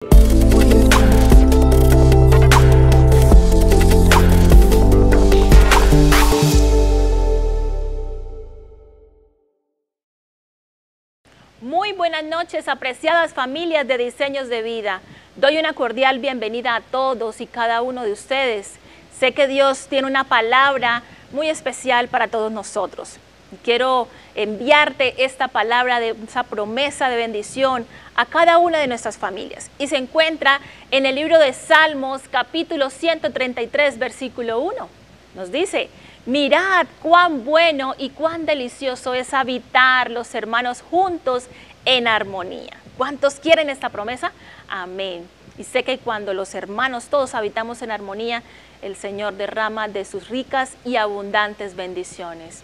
Muy buenas noches, apreciadas familias de Diseños de Vida. Doy una cordial bienvenida a todos y cada uno de ustedes. Sé que Dios tiene una palabra muy especial para todos nosotros. Quiero enviarte esta palabra, esa promesa de bendición a cada una de nuestras familias. Y se encuentra en el libro de Salmos, capítulo 133, versículo 1. Nos dice: mirad cuán bueno y cuán delicioso es habitar los hermanos juntos en armonía. ¿Cuántos quieren esta promesa? Amén. Y sé que cuando los hermanos todos habitamos en armonía, el Señor derrama de sus ricas y abundantes bendiciones.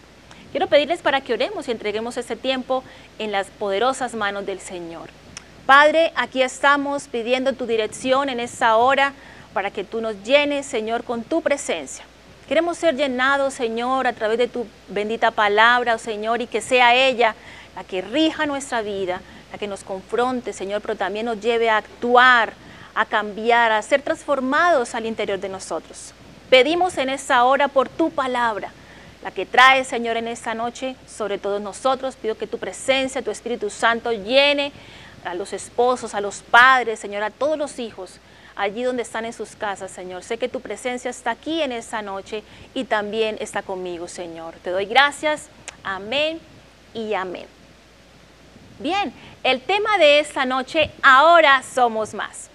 Quiero pedirles para que oremos y entreguemos este tiempo en las poderosas manos del Señor. Padre, aquí estamos pidiendo tu dirección en esta hora para que tú nos llenes, Señor, con tu presencia. Queremos ser llenados, Señor, a través de tu bendita palabra, oh Señor, y que sea ella la que rija nuestra vida, la que nos confronte, Señor, pero también nos lleve a actuar, a cambiar, a ser transformados al interior de nosotros. Pedimos en esta hora por tu palabra, la que trae, Señor, en esta noche sobre todos nosotros. Pido que tu presencia, tu Espíritu Santo llene a los esposos, a los padres, Señor, a todos los hijos, allí donde están en sus casas, Señor. Sé que tu presencia está aquí en esta noche y también está conmigo, Señor. Te doy gracias. Amén y amén. Bien, el tema de esta noche: ahora somos más.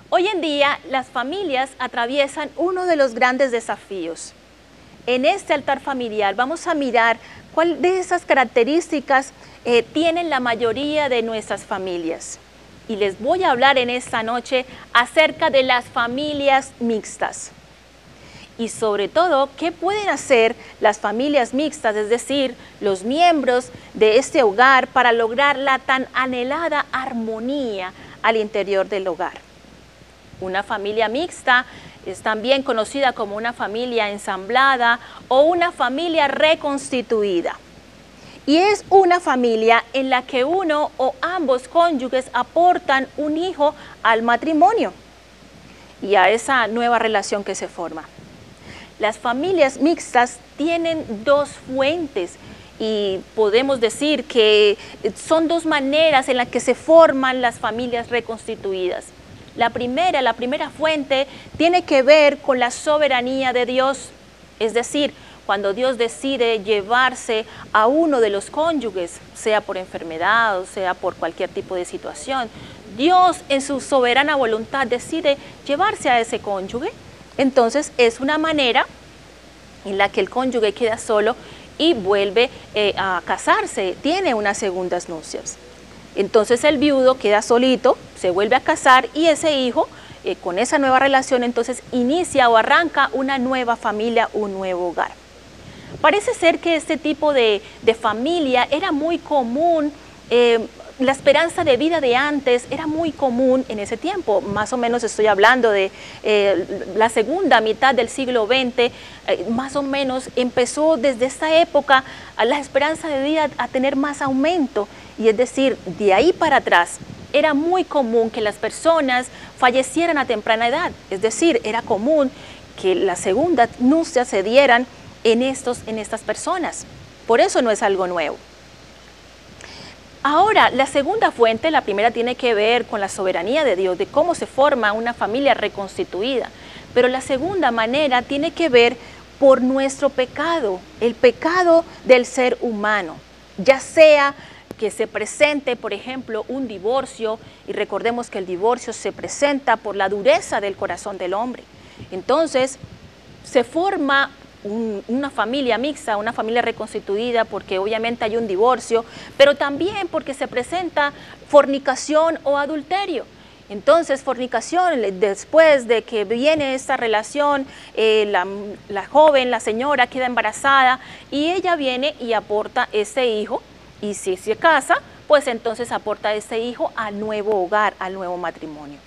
Hoy en día las familias atraviesan uno de los grandes desafíos. En este altar familiar vamos a mirar cuál de esas características tienen la mayoría de nuestras familias. Y les voy a hablar en esta noche acerca de las familias mixtas. Y sobre todo, ¿qué pueden hacer las familias mixtas, es decir, los miembros de este hogar, para lograr la tan anhelada armonía al interior del hogar? Una familia mixta es también conocida como una familia ensamblada o una familia reconstituida. Y es una familia en la que uno o ambos cónyuges aportan un hijo al matrimonio y a esa nueva relación que se forma. Las familias mixtas tienen dos fuentes y podemos decir que son dos maneras en las que se forman las familias reconstituidas. La primera fuente tiene que ver con la soberanía de Dios, es decir, cuando Dios decide llevarse a uno de los cónyuges, sea por enfermedad o sea por cualquier tipo de situación, Dios en su soberana voluntad decide llevarse a ese cónyuge. Entonces es una manera en la que el cónyuge queda solo y vuelve a casarse, tiene unas segundas nupcias. Entonces el viudo queda solito, se vuelve a casar y ese hijo, con esa nueva relación, entonces inicia o arranca una nueva familia, un nuevo hogar. Parece ser que este tipo de familia era muy común, la esperanza de vida de antes era muy común en ese tiempo. Más o menos estoy hablando de la segunda mitad del siglo XX, más o menos empezó desde esta época la esperanza de vida a tener más aumento. Y es decir, de ahí para atrás era muy común que las personas fallecieran a temprana edad. Es decir, era común que las segundas nupcias se dieran en estas personas. Por eso no es algo nuevo. Ahora, la segunda fuente, la primera tiene que ver con la soberanía de Dios, de cómo se forma una familia reconstituida. Pero la segunda manera tiene que ver por nuestro pecado, el pecado del ser humano. Ya sea que se presente, por ejemplo, un divorcio, y recordemos que el divorcio se presenta por la dureza del corazón del hombre. Entonces, se forma una familia mixta, una familia reconstituida, porque obviamente hay un divorcio, pero también porque se presenta fornicación o adulterio. Entonces, fornicación, después de que viene esta relación, la joven, la señora queda embarazada y ella viene y aporta ese hijo, y si se casa, pues entonces aporta ese hijo al nuevo hogar, al nuevo matrimonio.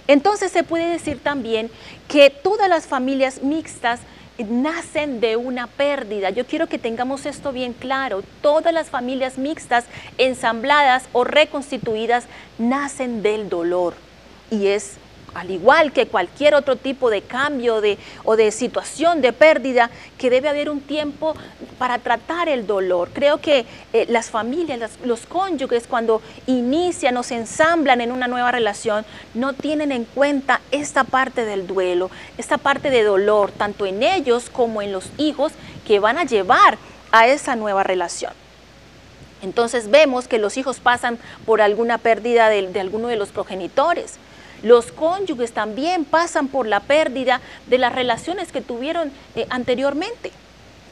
Entonces se puede decir también que todas las familias mixtas nacen de una pérdida. Yo quiero que tengamos esto bien claro. Todas las familias mixtas, ensambladas o reconstituidas, nacen del dolor. Y es al igual que cualquier otro tipo de cambio o de situación de pérdida, que debe haber un tiempo para tratar el dolor. Creo que las familias, los cónyuges, cuando inician o se ensamblan en una nueva relación, no tienen en cuenta esta parte del duelo, esta parte de dolor, tanto en ellos como en los hijos que van a llevar a esa nueva relación. Entonces vemos que los hijos pasan por alguna pérdida de alguno de los progenitores. Los cónyuges también pasan por la pérdida de las relaciones que tuvieron anteriormente.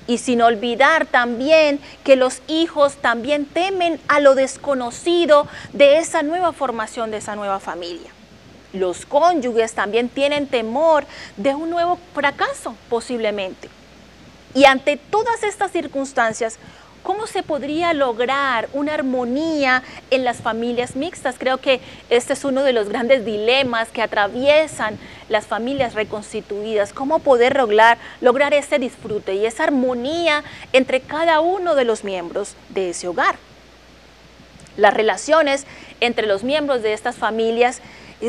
Y sin olvidar también que los hijos también temen a lo desconocido de esa nueva formación, de esa nueva familia. Los cónyuges también tienen temor de un nuevo fracaso, posiblemente. Y ante todas estas circunstancias, ¿cómo se podría lograr una armonía en las familias mixtas? Creo que este es uno de los grandes dilemas que atraviesan las familias reconstituidas. ¿Cómo poder lograr ese disfrute y esa armonía entre cada uno de los miembros de ese hogar? Las relaciones entre los miembros de estas familias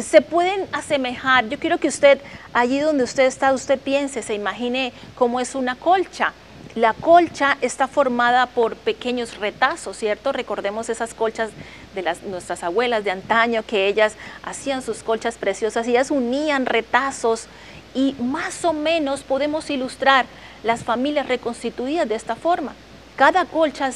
se pueden asemejar. Yo quiero que usted, allí donde usted está, usted piense, se imagine cómo es una colcha. La colcha está formada por pequeños retazos, ¿cierto? Recordemos esas colchas de nuestras abuelas de antaño, que ellas hacían sus colchas preciosas y ellas unían retazos, y más o menos podemos ilustrar las familias reconstituidas de esta forma. Cada colcha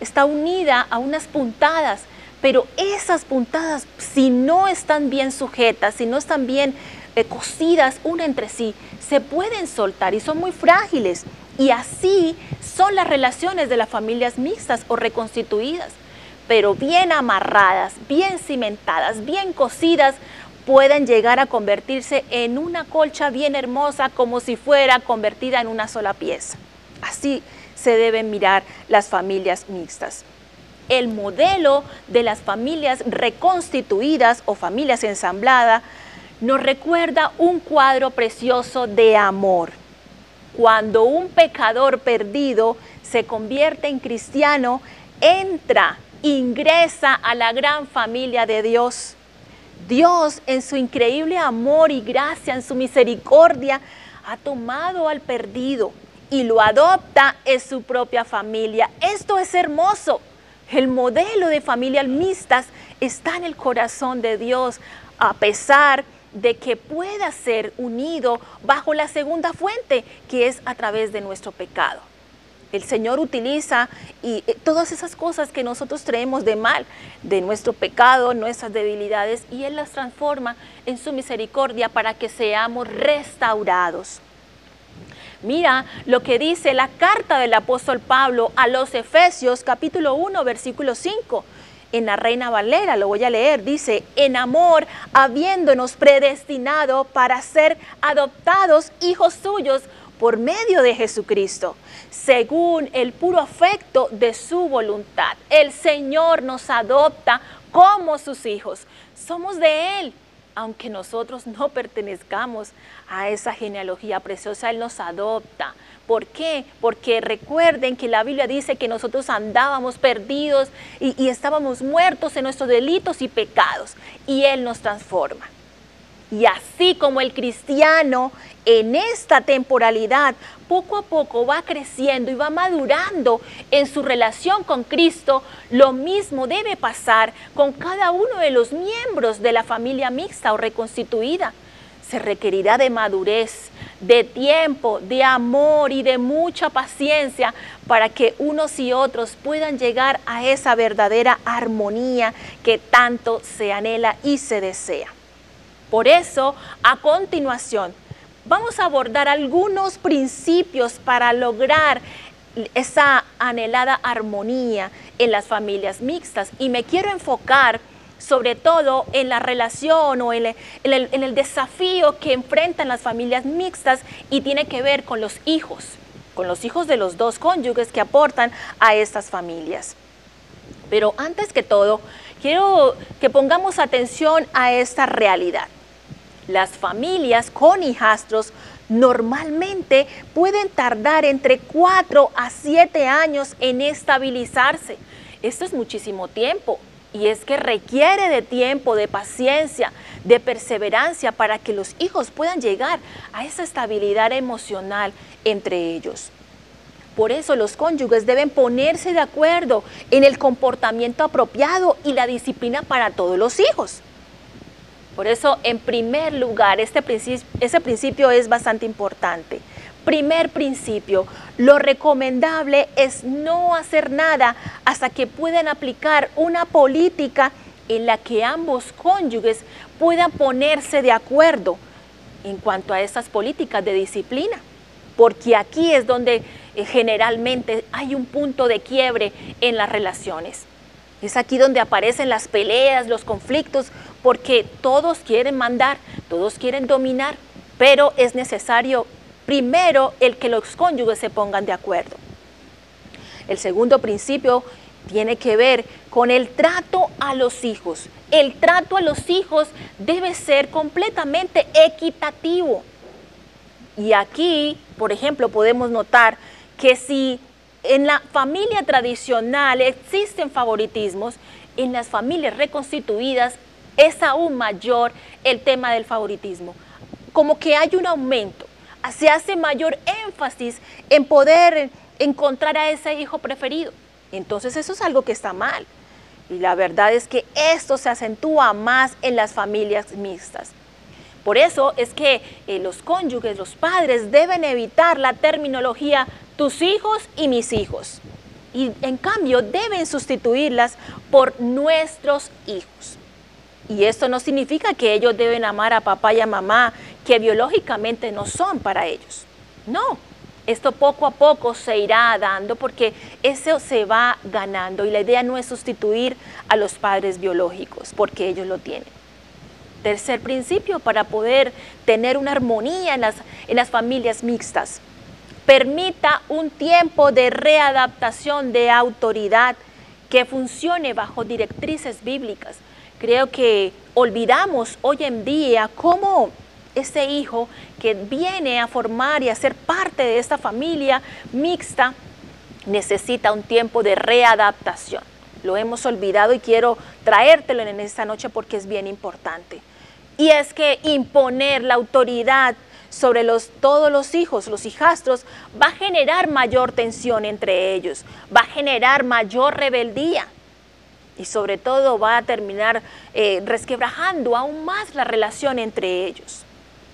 está unida a unas puntadas, pero esas puntadas, si no están bien sujetas, si no están bien cosidas una entre sí, se pueden soltar y son muy frágiles. Y así son las relaciones de las familias mixtas o reconstituidas, pero bien amarradas, bien cimentadas, bien cosidas, pueden llegar a convertirse en una colcha bien hermosa, como si fuera convertida en una sola pieza. Así se deben mirar las familias mixtas. El modelo de las familias reconstituidas o familias ensambladas nos recuerda un cuadro precioso de amor. Cuando un pecador perdido se convierte en cristiano, ingresa a la gran familia de Dios. Dios, en su increíble amor y gracia, en su misericordia, ha tomado al perdido y lo adopta en su propia familia. Esto es hermoso. El modelo de familias mixtas está en el corazón de Dios, a pesar de que pueda ser unido bajo la segunda fuente, que es a través de nuestro pecado. El Señor utiliza todas esas cosas que nosotros traemos de mal, de nuestro pecado, nuestras debilidades, y Él las transforma en su misericordia para que seamos restaurados. Mira lo que dice la carta del apóstol Pablo a los Efesios, capítulo 1, versículo 5. En la Reina Valera, lo voy a leer, dice: en amor, habiéndonos predestinado para ser adoptados hijos suyos por medio de Jesucristo, según el puro afecto de su voluntad. El Señor nos adopta como sus hijos. Somos de Él. Aunque nosotros no pertenezcamos a esa genealogía preciosa, Él nos adopta. ¿Por qué? Porque recuerden que la Biblia dice que nosotros andábamos perdidos y estábamos muertos en nuestros delitos y pecados, y Él nos transforma. Y así como el cristiano en esta temporalidad poco a poco va creciendo y va madurando en su relación con Cristo, lo mismo debe pasar con cada uno de los miembros de la familia mixta o reconstituida. Se requerirá de madurez, de tiempo, de amor y de mucha paciencia para que unos y otros puedan llegar a esa verdadera armonía que tanto se anhela y se desea. Por eso, a continuación, vamos a abordar algunos principios para lograr esa anhelada armonía en las familias mixtas, y me quiero enfocar sobre todo en la relación o en el desafío que enfrentan las familias mixtas, y tiene que ver con los hijos de los dos cónyuges que aportan a estas familias. Pero antes que todo, quiero que pongamos atención a esta realidad. Las familias con hijastros normalmente pueden tardar entre 4 a 7 años en estabilizarse. Esto es muchísimo tiempo y es que requiere de tiempo, de paciencia, de perseverancia para que los hijos puedan llegar a esa estabilidad emocional entre ellos. Por eso los cónyuges deben ponerse de acuerdo en el comportamiento apropiado y la disciplina para todos los hijos. Por eso, en primer lugar, ese principio es bastante importante. Primer principio, lo recomendable es no hacer nada hasta que puedan aplicar una política en la que ambos cónyuges puedan ponerse de acuerdo en cuanto a esas políticas de disciplina. Porque aquí es donde generalmente hay un punto de quiebre en las relaciones. Es aquí donde aparecen las peleas, los conflictos, porque todos quieren mandar, todos quieren dominar, pero es necesario primero el que los cónyuges se pongan de acuerdo. El segundo principio tiene que ver con el trato a los hijos. El trato a los hijos debe ser completamente equitativo. Y aquí, por ejemplo, podemos notar que si en la familia tradicional existen favoritismos, en las familias reconstituidas es aún mayor el tema del favoritismo. Como que hay un aumento, se hace mayor énfasis en poder encontrar a ese hijo preferido. Entonces eso es algo que está mal. Y la verdad es que esto se acentúa más en las familias mixtas. Por eso es que los cónyuges, los padres, deben evitar la terminología tus hijos y mis hijos. Y en cambio deben sustituirlas por nuestros hijos. Y esto no significa que ellos deben amar a papá y a mamá, que biológicamente no son para ellos. No, esto poco a poco se irá dando porque eso se va ganando. Y la idea no es sustituir a los padres biológicos, porque ellos lo tienen. Tercer principio para poder tener una armonía en las familias mixtas. Permita un tiempo de readaptación de autoridad que funcione bajo directrices bíblicas. Creo que olvidamos hoy en día cómo ese hijo que viene a formar y a ser parte de esta familia mixta necesita un tiempo de readaptación. Lo hemos olvidado y quiero traértelo en esta noche porque es bien importante. Y es que imponer la autoridad sobre todos los hijos, los hijastros, va a generar mayor tensión entre ellos, va a generar mayor rebeldía y sobre todo va a terminar resquebrajando aún más la relación entre ellos.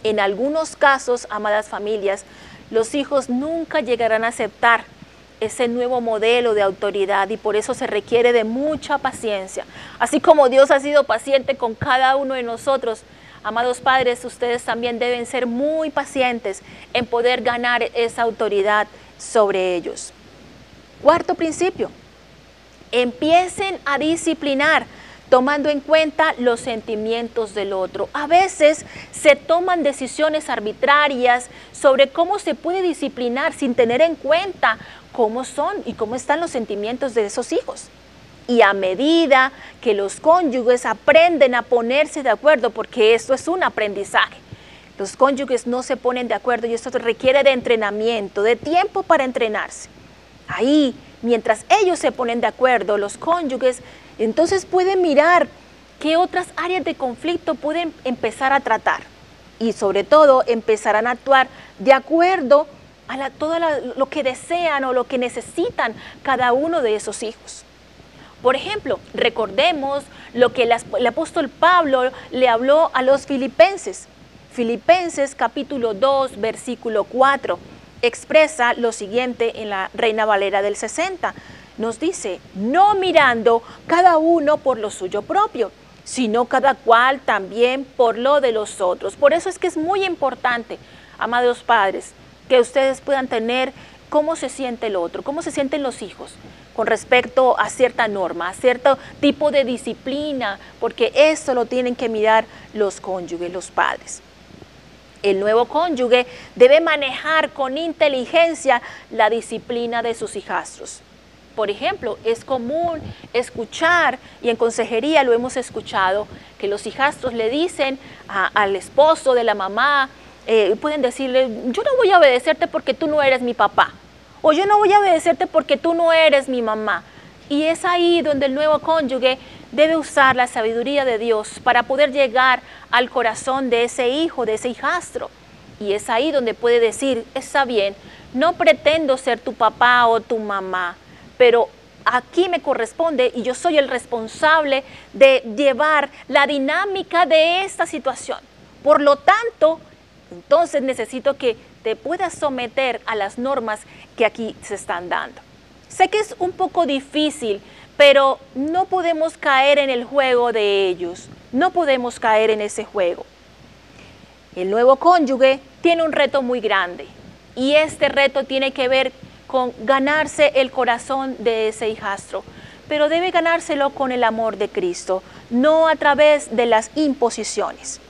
En algunos casos, amadas familias, los hijos nunca llegarán a aceptar ese nuevo modelo de autoridad y por eso se requiere de mucha paciencia. Así como Dios ha sido paciente con cada uno de nosotros, amados padres, ustedes también deben ser muy pacientes en poder ganar esa autoridad sobre ellos. Cuarto principio, empiecen a disciplinar tomando en cuenta los sentimientos del otro. A veces se toman decisiones arbitrarias sobre cómo se puede disciplinar sin tener en cuenta cómo son y cómo están los sentimientos de esos hijos. Y a medida que los cónyuges aprenden a ponerse de acuerdo, porque esto es un aprendizaje, los cónyuges no se ponen de acuerdo y esto requiere de entrenamiento, de tiempo para entrenarse. Ahí, mientras ellos se ponen de acuerdo, los cónyuges, entonces pueden mirar qué otras áreas de conflicto pueden empezar a tratar. Y sobre todo, empezarán a actuar de acuerdo a todo lo que desean o lo que necesitan cada uno de esos hijos. Por ejemplo, recordemos lo que el apóstol Pablo le habló a los filipenses. Filipenses capítulo 2, versículo 4, expresa lo siguiente en la Reina Valera del 60. Nos dice, no mirando cada uno por lo suyo propio, sino cada cual también por lo de los otros. Por eso es que es muy importante, amados padres, que ustedes puedan tener cómo se siente el otro, cómo se sienten los hijos con respecto a cierta norma, a cierto tipo de disciplina, porque eso lo tienen que mirar los cónyuges, los padres. El nuevo cónyuge debe manejar con inteligencia la disciplina de sus hijastros. Por ejemplo, es común escuchar, y en consejería lo hemos escuchado, que los hijastros le dicen al esposo de la mamá, pueden decirle, yo no voy a obedecerte porque tú no eres mi papá, o yo no voy a obedecerte porque tú no eres mi mamá. Y es ahí donde el nuevo cónyuge debe usar la sabiduría de Dios para poder llegar al corazón de ese hijo, de ese hijastro. Y es ahí donde puede decir, está bien, no pretendo ser tu papá o tu mamá, pero aquí me corresponde y yo soy el responsable de llevar la dinámica de esta situación. Por lo tanto, entonces necesito que te puedas someter a las normas que aquí se están dando. Sé que es un poco difícil, pero no podemos caer en el juego de ellos. No podemos caer en ese juego. El nuevo cónyuge tiene un reto muy grande y este reto tiene que ver con ganarse el corazón de ese hijastro, pero debe ganárselo con el amor de Cristo, no a través de las imposiciones.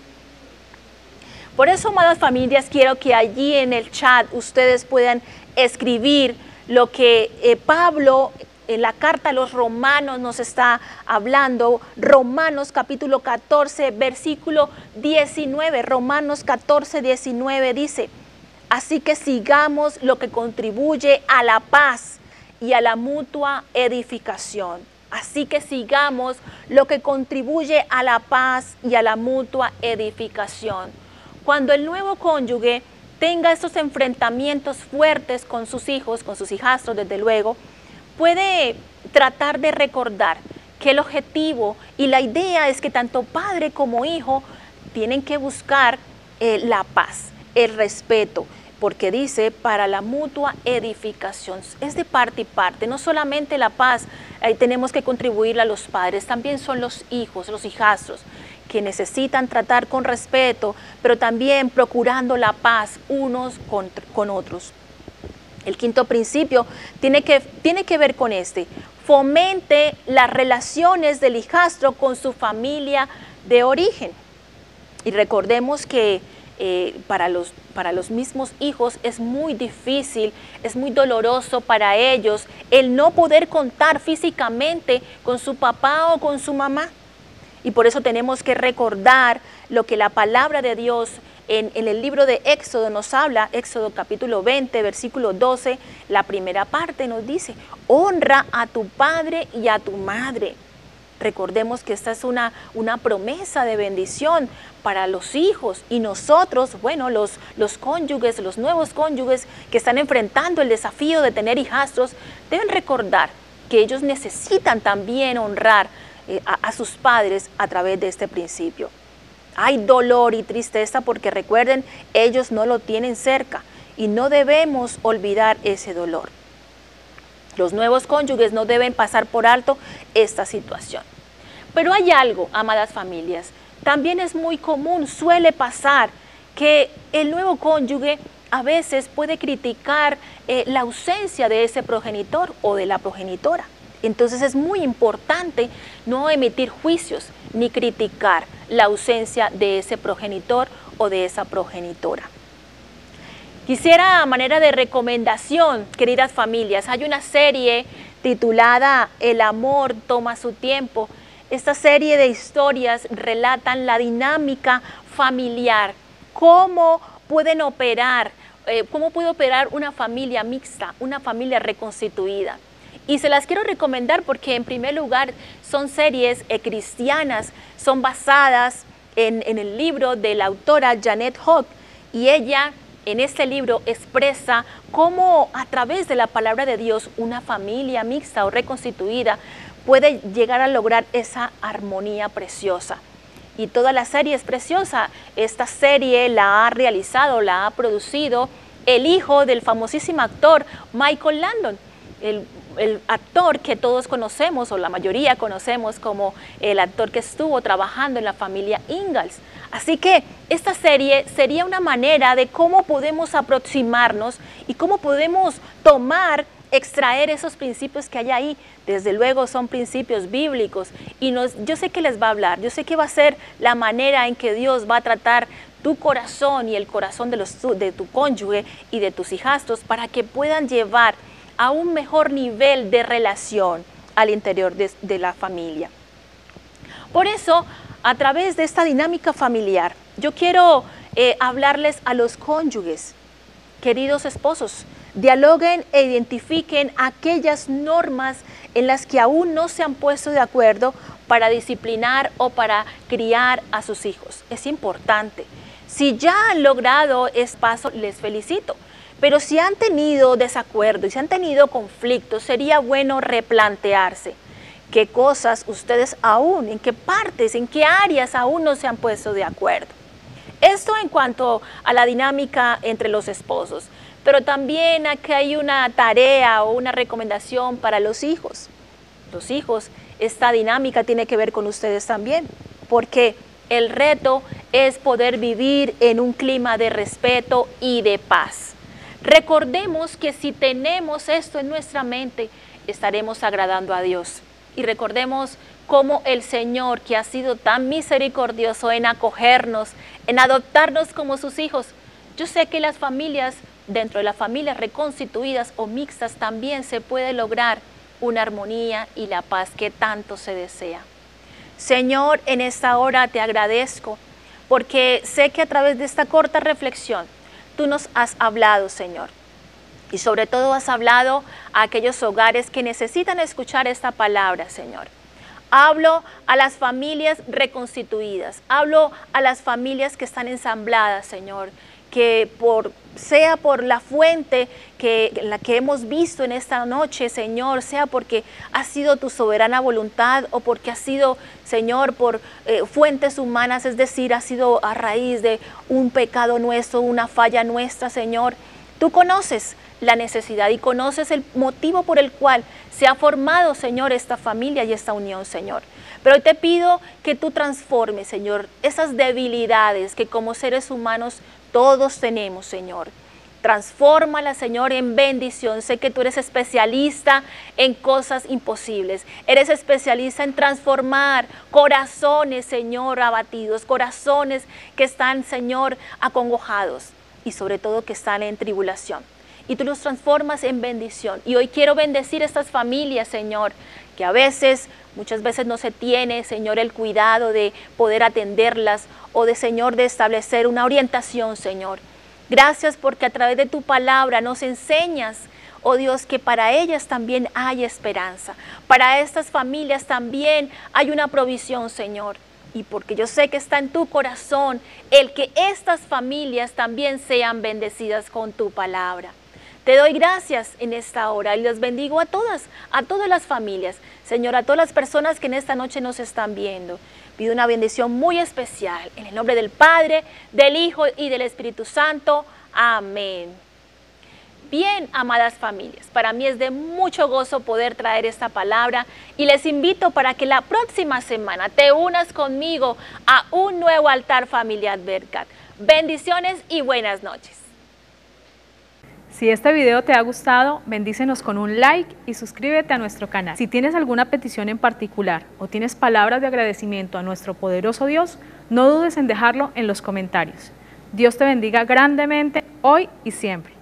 Por eso, amadas familias, quiero que allí en el chat ustedes puedan escribir lo que Pablo en la carta a los romanos nos está hablando. Romanos capítulo 14, versículo 19. Romanos 14, 19 dice, así que sigamos lo que contribuye a la paz y a la mutua edificación. Así que sigamos lo que contribuye a la paz y a la mutua edificación. Cuando el nuevo cónyuge tenga estos enfrentamientos fuertes con sus hijos, con sus hijastros, desde luego, puede tratar de recordar que el objetivo y la idea es que tanto padre como hijo tienen que buscar la paz, el respeto, porque dice para la mutua edificación, es de parte y parte, no solamente la paz, tenemos que contribuirle a los padres, también son los hijos, los hijastros, que necesitan tratar con respeto, pero también procurando la paz unos con otros. El quinto principio tiene que ver con este. Fomente las relaciones del hijastro con su familia de origen. Y recordemos que para los mismos hijos es muy difícil, es muy doloroso para ellos el no poder contar físicamente con su papá o con su mamá. Y por eso tenemos que recordar lo que la palabra de Dios en el libro de Éxodo nos habla, Éxodo capítulo 20, versículo 12, la primera parte nos dice, honra a tu padre y a tu madre. Recordemos que esta es una promesa de bendición para los hijos y nosotros, bueno, los cónyuges, los nuevos cónyuges que están enfrentando el desafío de tener hijastros, deben recordar que ellos necesitan también honrar a sus padres a través de este principio. Hay dolor y tristeza porque recuerden, ellos no lo tienen cerca y no debemos olvidar ese dolor. Los nuevos cónyuges no deben pasar por alto esta situación. Pero hay algo, amadas familias, también es muy común, suele pasar que el nuevo cónyuge a veces puede criticar la ausencia de ese progenitor o de la progenitora. Entonces es muy importante no emitir juicios ni criticar la ausencia de ese progenitor o de esa progenitora. Quisiera a manera de recomendación, queridas familias, hay una serie titulada El amor toma su tiempo. Esta serie de historias relatan la dinámica familiar, cómo puede operar una familia mixta, una familia reconstituida. Y se las quiero recomendar porque en primer lugar son series cristianas, son basadas en el libro de la autora Janet Hogg, y ella en este libro expresa cómo a través de la palabra de Dios una familia mixta o reconstituida puede llegar a lograr esa armonía preciosa. Y toda la serie es preciosa. Esta serie la ha realizado, la ha producido el hijo del famosísimo actor Michael Landon, el actor que todos conocemos o la mayoría conocemos como el actor que estuvo trabajando en la familia Ingalls. Así que esta serie sería una manera de cómo podemos aproximarnos y cómo podemos extraer esos principios que hay ahí. Desde luego son principios bíblicos y yo sé que les va a hablar, yo sé que va a ser la manera en que Dios va a tratar tu corazón y el corazón de tu cónyuge y de tus hijastros para que puedan llevar a un mejor nivel de relación al interior de la familia. Por eso, a través de esta dinámica familiar, yo quiero hablarles a los cónyuges. Queridos esposos, dialoguen e identifiquen aquellas normas en las que aún no se han puesto de acuerdo para disciplinar o para criar a sus hijos. Es importante. Si ya han logrado este paso, les felicito. Pero si han tenido desacuerdo y si han tenido conflictos, sería bueno replantearse qué cosas ustedes aún, en qué partes, en qué áreas aún no se han puesto de acuerdo. Esto en cuanto a la dinámica entre los esposos. Pero también aquí hay una tarea o una recomendación para los hijos. Los hijos, esta dinámica tiene que ver con ustedes también, porque el reto es poder vivir en un clima de respeto y de paz. Recordemos que si tenemos esto en nuestra mente, estaremos agradando a Dios. Y recordemos cómo el Señor, que ha sido tan misericordioso en acogernos, en adoptarnos como sus hijos. Yo sé que las familias, dentro de las familias reconstituidas o mixtas, también se puede lograr una armonía y la paz que tanto se desea. Señor, en esta hora te agradezco porque sé que a través de esta corta reflexión tú nos has hablado, Señor. Y sobre todo has hablado a aquellos hogares que necesitan escuchar esta palabra, Señor. Hablo a las familias reconstituidas, hablo a las familias que están ensambladas, Señor, que sea por la fuente la que hemos visto en esta noche, Señor, sea porque ha sido tu soberana voluntad o porque ha sido, Señor, por fuentes humanas, es decir, ha sido a raíz de un pecado nuestro, una falla nuestra, Señor. Tú conoces la necesidad y conoces el motivo por el cual se ha formado, Señor, esta familia y esta unión, Señor. Pero hoy te pido que tú transformes, Señor, esas debilidades que como seres humanos todos tenemos, Señor. Transfórmala, Señor, en bendición. Sé que tú eres especialista en cosas imposibles. Eres especialista en transformar corazones, Señor, abatidos, corazones que están, Señor, acongojados y sobre todo que están en tribulación. Y tú los transformas en bendición. Y hoy quiero bendecir estas familias, Señor, que a veces, muchas veces no se tiene, Señor, el cuidado de poder atenderlas o de, Señor, de establecer una orientación, Señor. Gracias porque a través de tu palabra nos enseñas, oh Dios, que para ellas también hay esperanza. Para estas familias también hay una provisión, Señor. Y porque yo sé que está en tu corazón el que estas familias también sean bendecidas con tu palabra. Te doy gracias en esta hora y los bendigo a todas las familias. Señor, a todas las personas que en esta noche nos están viendo. Pido una bendición muy especial en el nombre del Padre, del Hijo y del Espíritu Santo. Amén. Bien, amadas familias, para mí es de mucho gozo poder traer esta palabra y les invito para que la próxima semana te unas conmigo a un nuevo altar familiar Berkat. Bendiciones y buenas noches. Si este video te ha gustado, bendícenos con un like y suscríbete a nuestro canal. Si tienes alguna petición en particular o tienes palabras de agradecimiento a nuestro poderoso Dios, no dudes en dejarlo en los comentarios. Dios te bendiga grandemente hoy y siempre.